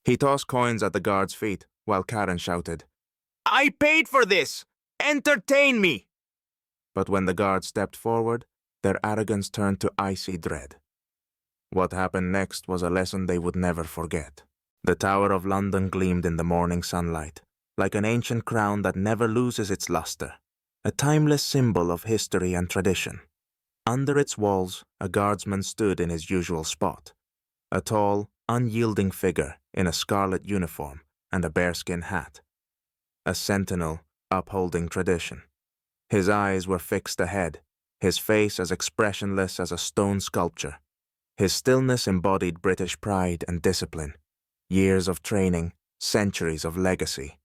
He tossed coins at the guard's feet while Karen shouted, "I paid for this! Entertain me!" But when the guard stepped forward, their arrogance turned to icy dread. What happened next was a lesson they would never forget. The Tower of London gleamed in the morning sunlight, like an ancient crown that never loses its luster, a timeless symbol of history and tradition. Under its walls, a guardsman stood in his usual spot, a tall, unyielding figure in a scarlet uniform and a bearskin hat, a sentinel upholding tradition. His eyes were fixed ahead, his face as expressionless as a stone sculpture. His stillness embodied British pride and discipline, years of training, centuries of legacy.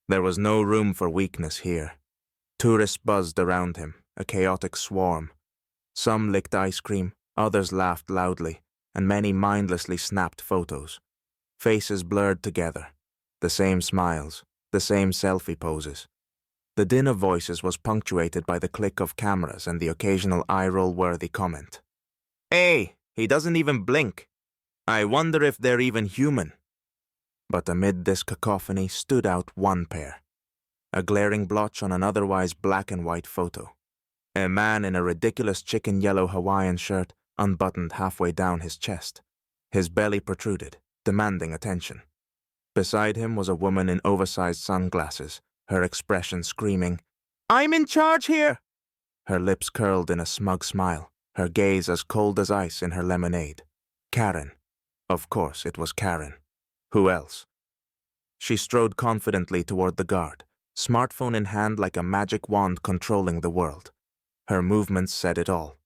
There was no room for weakness here. Tourists buzzed around him, a chaotic swarm. Some licked ice cream, others laughed loudly, and many mindlessly snapped photos. Faces blurred together, the same smiles, the same selfie poses. The din of voices was punctuated by the click of cameras and the occasional eye-roll-worthy comment. "Hey, he doesn't even blink. I wonder if they're even human." But amid this cacophony stood out one pair, a glaring blotch on an otherwise black and white photo. A man in a ridiculous chicken yellow Hawaiian shirt unbuttoned halfway down his chest. His belly protruded, demanding attention. Beside him was a woman in oversized sunglasses, her expression screaming, "I'm in charge here!" Her lips curled in a smug smile, her gaze as cold as ice in her lemonade. Karen. Of course it was Karen. Who else? She strode confidently toward the guard, smartphone in hand like a magic wand controlling the world. Her movements said it all.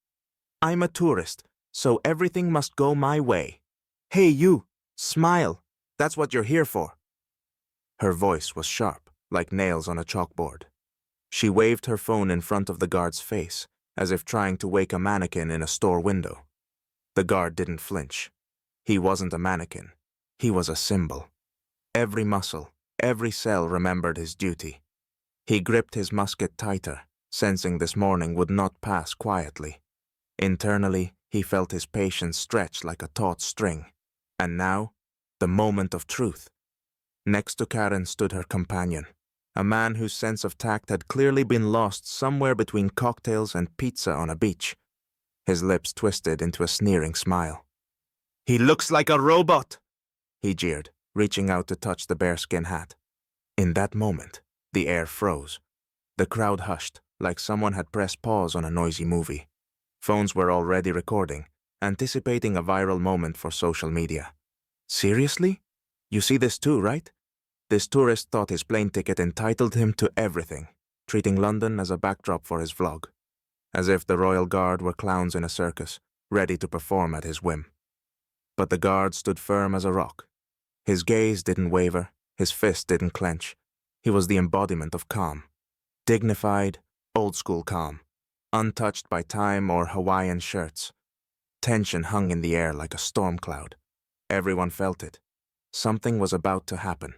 "I'm a tourist, so everything must go my way. Hey you, smile. That's what you're here for." Her voice was sharp, like nails on a chalkboard. She waved her phone in front of the guard's face, as if trying to wake a mannequin in a store window. The guard didn't flinch. He wasn't a mannequin. He was a symbol. Every muscle, every cell remembered his duty. He gripped his musket tighter, sensing this morning would not pass quietly. Internally, he felt his patience stretch like a taut string. And now, the moment of truth. Next to Karen stood her companion, a man whose sense of tact had clearly been lost somewhere between cocktails and pizza on a beach. His lips twisted into a sneering smile. "He looks like a robot," he jeered, reaching out to touch the bearskin hat. In that moment, the air froze. The crowd hushed, like someone had pressed pause on a noisy movie. Phones were already recording, anticipating a viral moment for social media. "Seriously? You see this too, right?" This tourist thought his plane ticket entitled him to everything, treating London as a backdrop for his vlog, as if the Royal Guard were clowns in a circus, ready to perform at his whim. But the guard stood firm as a rock. His gaze didn't waver, his fist didn't clench. He was the embodiment of calm. Dignified, old-school calm, untouched by time or Hawaiian shirts. Tension hung in the air like a storm cloud. Everyone felt it. Something was about to happen.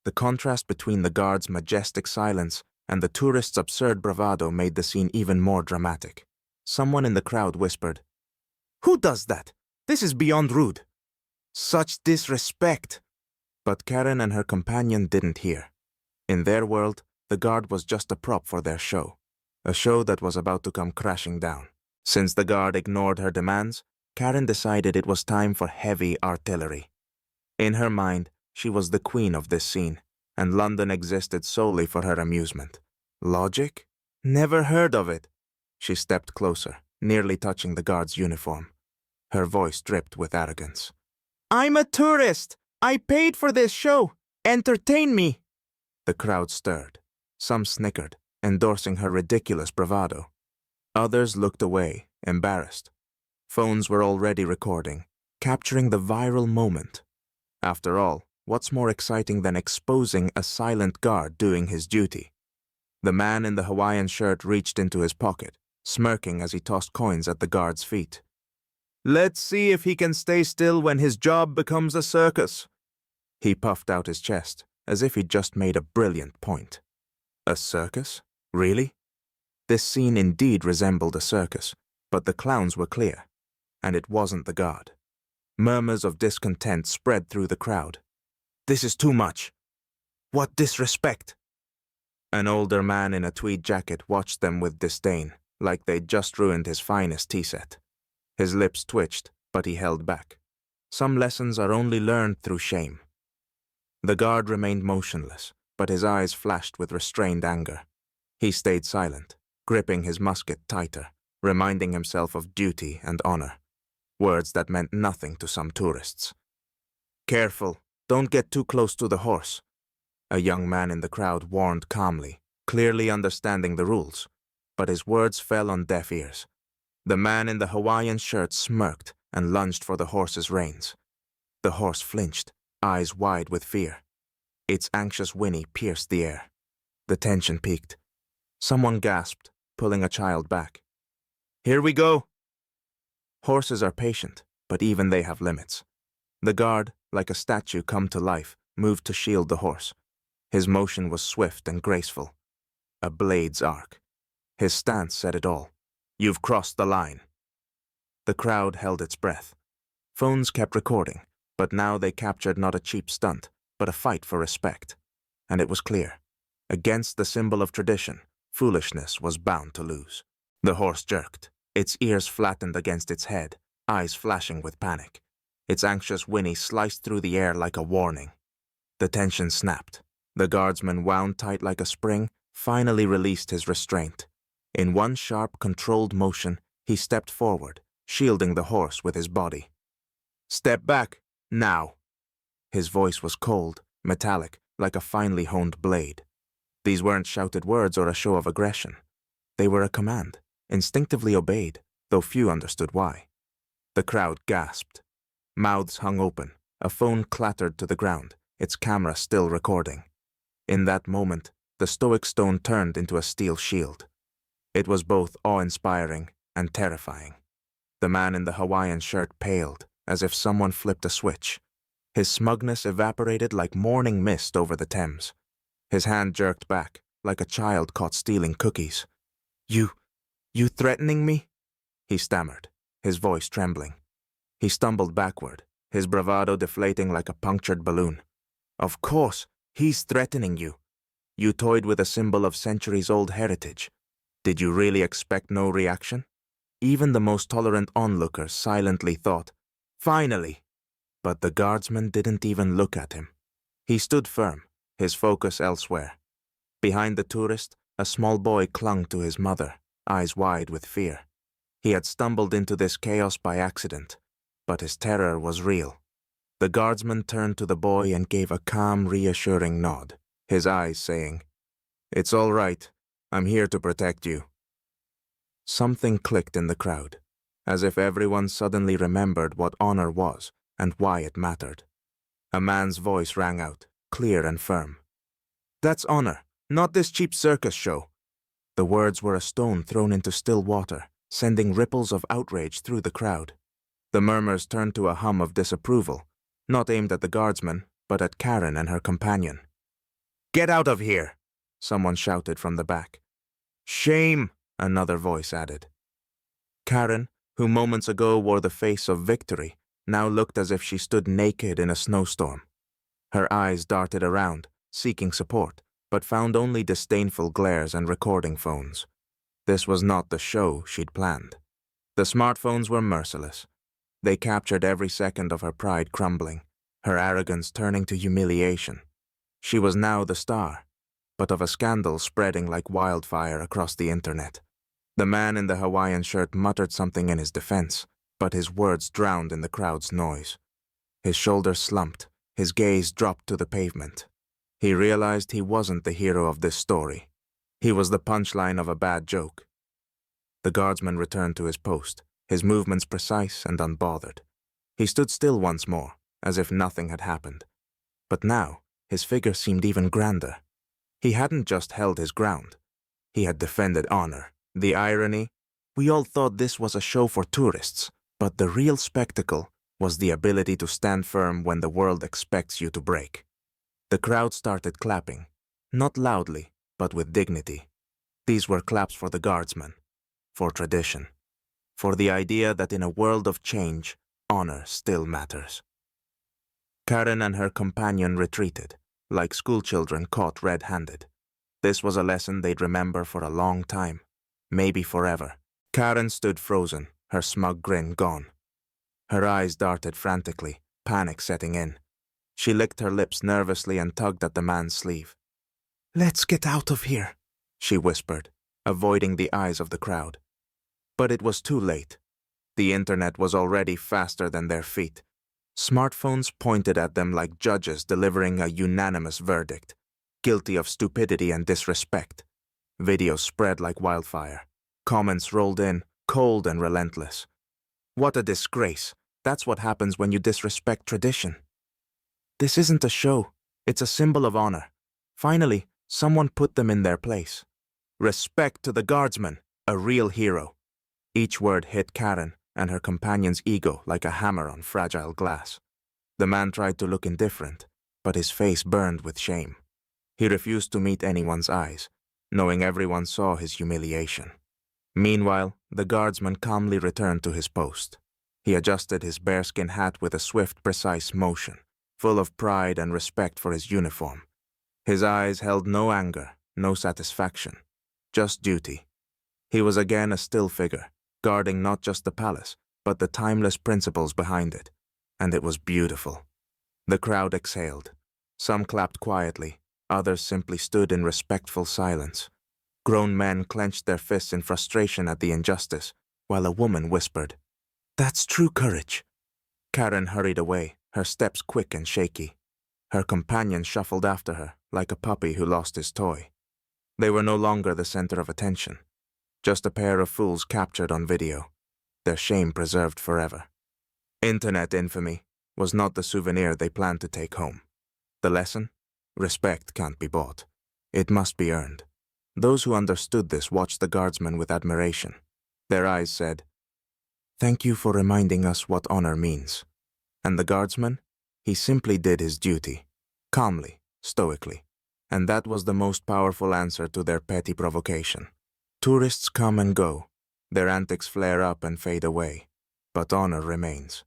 The contrast between the guard's majestic silence and the tourist's absurd bravado made the scene even more dramatic. Someone in the crowd whispered, "Who does that? This is beyond rude. Such disrespect." But Karen and her companion didn't hear. In their world, the guard was just a prop for their show, a show that was about to come crashing down. Since the guard ignored her demands, Karen decided it was time for heavy artillery. In her mind, she was the queen of this scene, and London existed solely for her amusement. Logic? Never heard of it. She stepped closer, nearly touching the guard's uniform. Her voice dripped with arrogance. "I'm a tourist! I paid for this show! Entertain me!" The crowd stirred. Some snickered, endorsing her ridiculous bravado. Others looked away, embarrassed. Phones were already recording, capturing the viral moment. After all, what's more exciting than exposing a silent guard doing his duty? The man in the Hawaiian shirt reached into his pocket, smirking as he tossed coins at the guard's feet. "Let's see if he can stay still when his job becomes a circus." He puffed out his chest, as if he'd just made a brilliant point. A circus? Really? This scene indeed resembled a circus, but the clowns were clear, and it wasn't the guard. Murmurs of discontent spread through the crowd. This is too much. What disrespect! An older man in a tweed jacket watched them with disdain, like they'd just ruined his finest tea set. His lips twitched, but he held back. Some lessons are only learned through shame. The guard remained motionless, but his eyes flashed with restrained anger. He stayed silent, gripping his musket tighter, reminding himself of duty and honor, words that meant nothing to some tourists. Careful, don't get too close to the horse, a young man in the crowd warned calmly, clearly understanding the rules, but his words fell on deaf ears. The man in the Hawaiian shirt smirked and lunged for the horse's reins. The horse flinched, eyes wide with fear. Its anxious whinny pierced the air. The tension peaked. Someone gasped, pulling a child back. "Here we go!" Horses are patient, but even they have limits. The guard, like a statue come to life, moved to shield the horse. His motion was swift and graceful. A blade's arc. His stance said it all. "You've crossed the line." The crowd held its breath. Phones kept recording, but now they captured not a cheap stunt, but a fight for respect. And it was clear. Against the symbol of tradition, foolishness was bound to lose. The horse jerked, its ears flattened against its head, eyes flashing with panic. Its anxious whinny sliced through the air like a warning. The tension snapped. The guardsman, wound tight like a spring, finally released his restraint. In one sharp, controlled motion, he stepped forward, shielding the horse with his body. "Step back, now." His voice was cold, metallic, like a finely honed blade. These weren't shouted words or a show of aggression. They were a command, instinctively obeyed, though few understood why. The crowd gasped. Mouths hung open, a phone clattered to the ground, its camera still recording. In that moment, the stoic stone turned into a steel shield. It was both awe-inspiring and terrifying. The man in the Hawaiian shirt paled, as if someone flipped a switch. His smugness evaporated like morning mist over the Thames. His hand jerked back, like a child caught stealing cookies. You threatening me?" he stammered, his voice trembling. He stumbled backward, his bravado deflating like a punctured balloon. "Of course, he's threatening you. You toyed with a symbol of centuries-old heritage. Did you really expect no reaction?" Even the most tolerant onlookers silently thought, "Finally!" But the guardsman didn't even look at him. He stood firm, his focus elsewhere. Behind the tourist, a small boy clung to his mother, eyes wide with fear. He had stumbled into this chaos by accident, but his terror was real. The guardsman turned to the boy and gave a calm, reassuring nod, his eyes saying, "It's all right. I'm here to protect you." Something clicked in the crowd, as if everyone suddenly remembered what honor was and why it mattered. A man's voice rang out, clear and firm. "That's honor, not this cheap circus show." The words were a stone thrown into still water, sending ripples of outrage through the crowd. The murmurs turned to a hum of disapproval, not aimed at the guardsman, but at Karen and her companion. "Get out of here!" someone shouted from the back. "Shame!" another voice added. Karen, who moments ago wore the face of victory, now looked as if she stood naked in a snowstorm. Her eyes darted around, seeking support, but found only disdainful glares and recording phones. This was not the show she'd planned. The smartphones were merciless. They captured every second of her pride crumbling, her arrogance turning to humiliation. She was now the star, but of a scandal spreading like wildfire across the internet. The man in the Hawaiian shirt muttered something in his defense, but his words drowned in the crowd's noise. His shoulders slumped, his gaze dropped to the pavement. He realized he wasn't the hero of this story. He was the punchline of a bad joke. The guardsman returned to his post, his movements precise and unbothered. He stood still once more, as if nothing had happened. But now, his figure seemed even grander. He hadn't just held his ground. He had defended honor. The irony, we all thought this was a show for tourists, but the real spectacle was the ability to stand firm when the world expects you to break. The crowd started clapping, not loudly, but with dignity. These were claps for the guardsman, for tradition, for the idea that in a world of change, honor still matters. Karen and her companion retreated, like schoolchildren caught red-handed. This was a lesson they'd remember for a long time, maybe forever. Karen stood frozen, her smug grin gone. Her eyes darted frantically, panic setting in. She licked her lips nervously and tugged at the man's sleeve. "Let's get out of here," she whispered, avoiding the eyes of the crowd. But it was too late. The internet was already faster than their feet. Smartphones pointed at them like judges delivering a unanimous verdict, guilty of stupidity and disrespect. Videos spread like wildfire. Comments rolled in, cold and relentless. "What a disgrace. That's what happens when you disrespect tradition." "This isn't a show. It's a symbol of honor. Finally, someone put them in their place." "Respect to the guardsman, a real hero." Each word hit Karen and her companion's ego like a hammer on fragile glass. The man tried to look indifferent, but his face burned with shame. He refused to meet anyone's eyes, knowing everyone saw his humiliation. Meanwhile, the guardsman calmly returned to his post. He adjusted his bearskin hat with a swift, precise motion, full of pride and respect for his uniform. His eyes held no anger, no satisfaction, just duty. He was again a still figure, guarding not just the palace, but the timeless principles behind it. And it was beautiful. The crowd exhaled. Some clapped quietly, others simply stood in respectful silence. Grown men clenched their fists in frustration at the injustice, while a woman whispered, "That's true courage." Karen hurried away, her steps quick and shaky. Her companion shuffled after her, like a puppy who lost his toy. They were no longer the center of attention, just a pair of fools captured on video, their shame preserved forever. Internet infamy was not the souvenir they planned to take home. The lesson? Respect can't be bought. It must be earned. Those who understood this watched the guardsmen with admiration. Their eyes said, "Thank you for reminding us what honor means." And the guardsman? He simply did his duty, calmly, stoically. And that was the most powerful answer to their petty provocation. Tourists come and go. Their antics flare up and fade away. But honor remains.